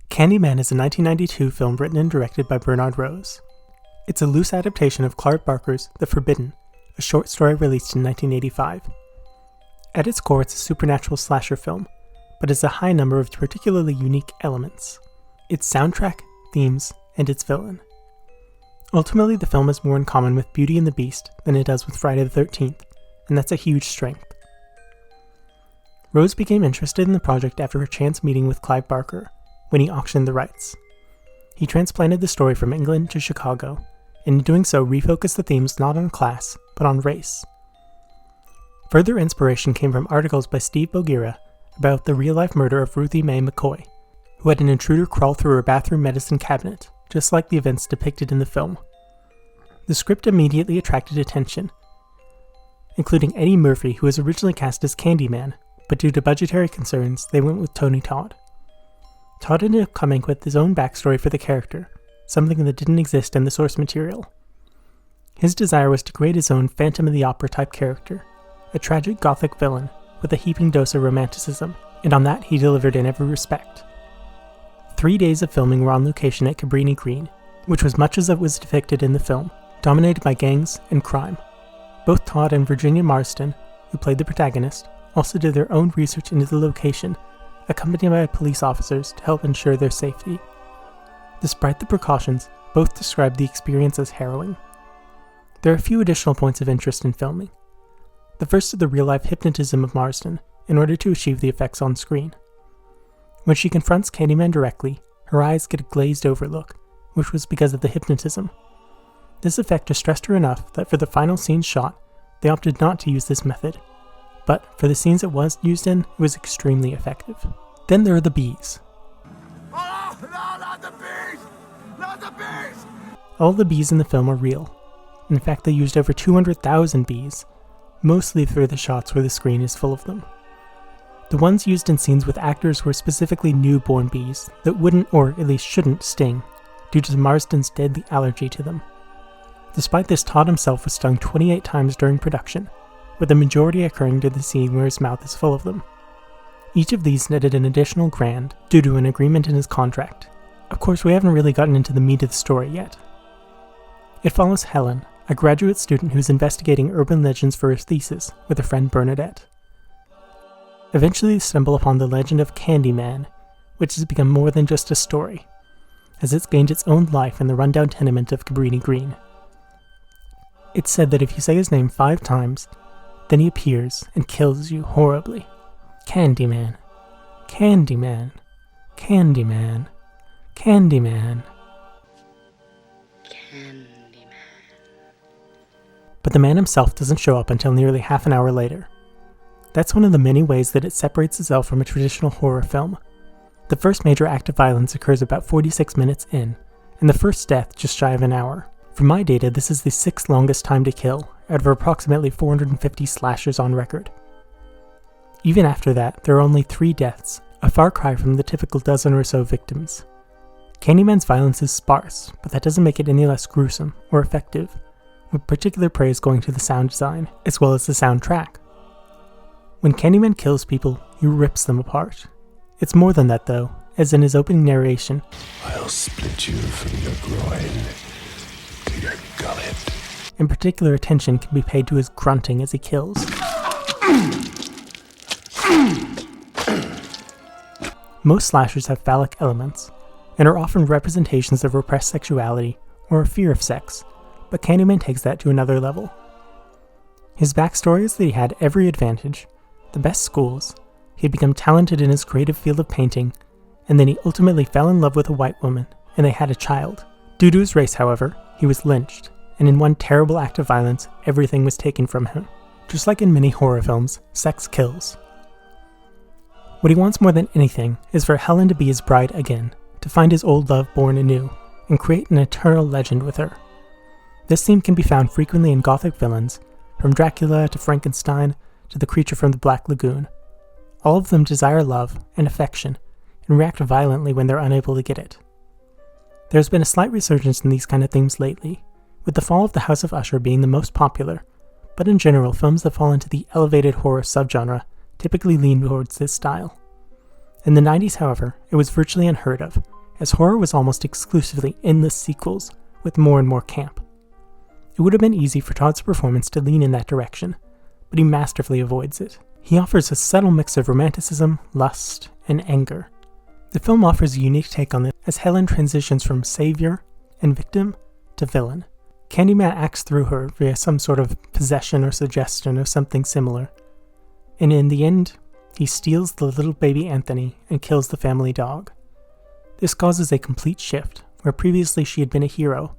Candyman is a 1992 film written and directed by Bernard Rose. It's a loose adaptation of Clive Barker's The Forbidden, a short story released in 1985. At its core, it's a supernatural slasher film, but has a high number of particularly unique elements: its soundtrack, themes, and its villain. Ultimately, the film has more in common with Beauty and the Beast than it does with Friday the 13th, and that's a huge strength. Rose became interested in the project after a chance meeting with Clive Barker, when he auctioned the rights. He transplanted the story from England to Chicago, and in doing so refocused the themes not on class, but on race. Further inspiration came from articles by Steve Bogira about the real-life murder of Ruthie Mae McCoy, who had an intruder crawl through her bathroom medicine cabinet, just like the events depicted in the film. The script immediately attracted attention, including Eddie Murphy, who was originally cast as Candyman, but due to budgetary concerns, they went with Tony Todd. Todd ended up coming with his own backstory for the character, something that didn't exist in the source material. His desire was to create his own Phantom of the Opera type character, a tragic Gothic villain with a heaping dose of romanticism, and on that he delivered in every respect. 3 days of filming were on location at Cabrini Green, which was much as it was depicted in the film, dominated by gangs and crime. Both Todd and Virginia Marsden, who played the protagonist, also did their own research into the location, accompanied by police officers to help ensure their safety. Despite the precautions, both described the experience as harrowing. There are a few additional points of interest in filming. The first is the real-life hypnotism of Marsden in order to achieve the effects on screen. When she confronts Candyman directly, her eyes get a glazed-over look, which was because of the hypnotism. This effect distressed her enough that for the final scene shot, they opted not to use this method, but for the scenes it was used in, it was extremely effective. Then there are the bees. Oh, no, not the bees! Not the bees! All the bees in the film are real. In fact, they used over 200,000 bees, mostly for the shots where the screen is full of them. The ones used in scenes with actors were specifically newborn bees that wouldn't, or at least shouldn't, sting, due to Marsden's deadly allergy to them. Despite this, Todd himself was stung 28 times during production, with the majority occurring to the scene where his mouth is full of them. Each of these netted an additional $1,000 due to an agreement in his contract. Of course, we haven't really gotten into the meat of the story yet. It follows Helen, a graduate student who's investigating urban legends for her thesis with her friend Bernadette. Eventually they stumble upon the legend of Candyman, which has become more than just a story, as it's gained its own life in the rundown tenement of Cabrini Green. It's said that if you say his name 5 times, then he appears and kills you horribly. Candyman. Candyman. Candyman. Candyman. Candyman. But the man himself doesn't show up until nearly half an hour later. That's one of the many ways that it separates itself from a traditional horror film. The first major act of violence occurs about 46 minutes in, and the first death just shy of an hour. From my data, this is the 6th longest time to kill, out of approximately 450 slashers on record. Even after that, there are only 3 deaths, a far cry from the typical dozen or so victims. Candyman's violence is sparse, but that doesn't make it any less gruesome or effective, with particular praise going to the sound design, as well as the soundtrack. When Candyman kills people, he rips them apart. It's more than that though, as in his opening narration, "I'll split you from your groin to your gullet." In particular, attention can be paid to his grunting as he kills. Most slashers have phallic elements, and are often representations of repressed sexuality or a fear of sex, but Candyman takes that to another level. His backstory is that he had every advantage, the best schools, he had become talented in his creative field of painting, and then he ultimately fell in love with a white woman, and they had a child. Due to his race, however, he was lynched, and in one terrible act of violence, everything was taken from him. Just like in many horror films, sex kills. What he wants more than anything is for Helen to be his bride again, to find his old love born anew, and create an eternal legend with her. This theme can be found frequently in Gothic villains, from Dracula to Frankenstein to the creature from the Black Lagoon. All of them desire love and affection, and react violently when they're unable to get it. There's been a slight resurgence in these kind of themes lately, with the fall of the House of Usher being the most popular, but in general, films that fall into the elevated horror subgenre typically lean towards this style. In the 90s, however, it was virtually unheard of, as horror was almost exclusively endless sequels with more and more camp. It would have been easy for Todd's performance to lean in that direction, but he masterfully avoids it. He offers a subtle mix of romanticism, lust, and anger. The film offers a unique take on this as Helen transitions from savior and victim to villain. Candyman acts through her via some sort of possession or suggestion of something similar, and in the end, he steals the little baby Anthony and kills the family dog. This causes a complete shift, where previously she had been a hero.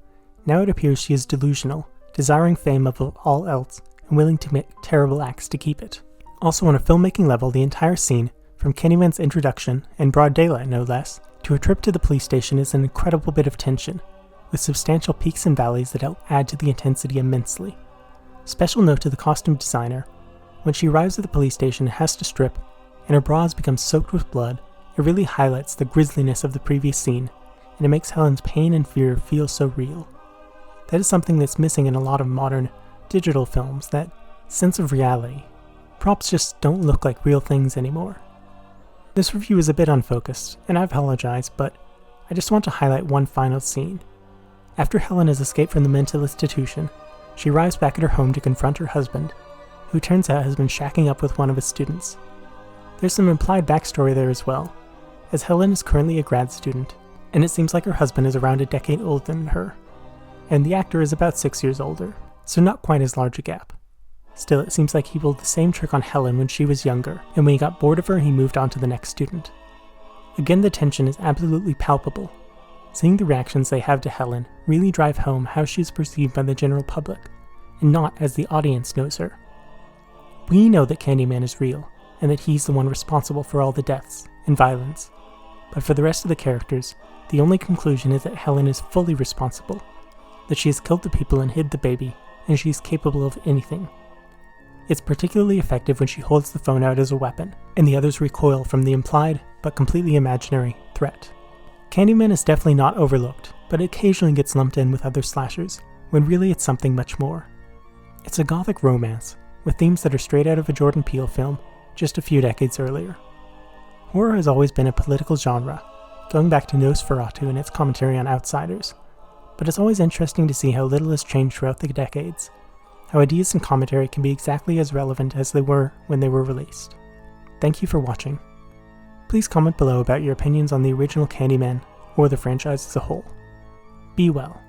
Now it appears she is delusional, desiring fame above all else, and willing to make terrible acts to keep it. Also on a filmmaking level, the entire scene, from Candyman's introduction, in broad daylight no less, to a trip to the police station is an incredible bit of tension, with substantial peaks and valleys that help add to the intensity immensely. Special note to the costume designer. When she arrives at the police station and has to strip, and her bra has become soaked with blood, it really highlights the grisliness of the previous scene, and it makes Helen's pain and fear feel so real. That is something that's missing in a lot of modern digital films, that sense of reality. Props just don't look like real things anymore. This review is a bit unfocused, and I apologize, but I just want to highlight one final scene. After Helen has escaped from the mental institution, she arrives back at her home to confront her husband, who turns out has been shacking up with one of his students. There's some implied backstory there as well, as Helen is currently a grad student, and it seems like her husband is around a decade older than her, and the actor is about 6 years older, so not quite as large a gap. Still, it seems like he pulled the same trick on Helen when she was younger, and when he got bored of her, he moved on to the next student. Again, the tension is absolutely palpable. Seeing the reactions they have to Helen really drive home how she is perceived by the general public, and not as the audience knows her. We know that Candyman is real, and that he's the one responsible for all the deaths and violence, but for the rest of the characters, the only conclusion is that Helen is fully responsible, that she has killed the people and hid the baby, and she's capable of anything. It's particularly effective when she holds the phone out as a weapon, and the others recoil from the implied, but completely imaginary, threat. Candyman is definitely not overlooked, but it occasionally gets lumped in with other slashers, when really it's something much more. It's a Gothic romance, with themes that are straight out of a Jordan Peele film just a few decades earlier. Horror has always been a political genre, going back to Nosferatu and its commentary on outsiders, but it's always interesting to see how little has changed throughout the decades, how ideas and commentary can be exactly as relevant as they were when they were released. Thank you for watching. Please comment below about your opinions on the original Candyman or the franchise as a whole. Be well.